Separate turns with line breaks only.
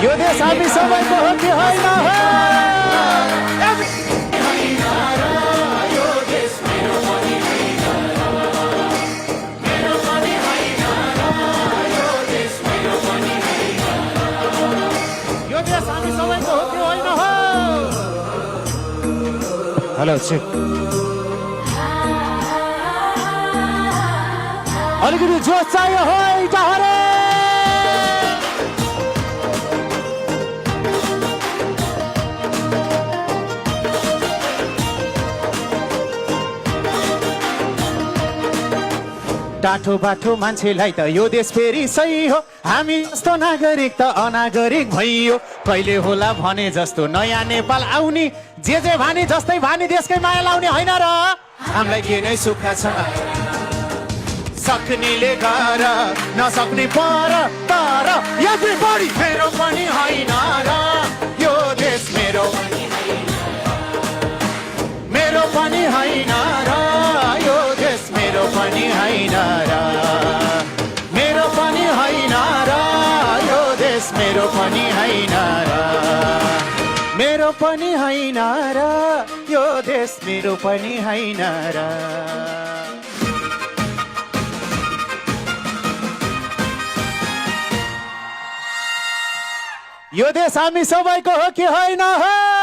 यो देश हामी सबैको हो कि होइन हो? यो देश हामी सबैको हो कि होइन हो? हेलो चेक अलिकति जोस चाहियो हो इटाहरे टाठो बाठो मान्छेलाई त यो देश फेरि सही हो हामी जस्तो नागरिक त अनागरिक भइयो कहिले होला भने जस्तो नयाँ नेपाल आउने जे भानी जस्तै भानी देशकै माया लाउने होइन र हामीलाई के नै सुख छ सक्नेले गर नसक्ने पर तर एभ्रीबडी मेरो पनि होइन र यो देश मेरो पनि होइन र यो देश मेरो पनि होइन र मेरो पनि होइन र यो देश मेरो पनि होइन र मेरो पनि होइन र यो देश मेरो पनि होइन र यो देश हामी सबैको हो कि होइन हो?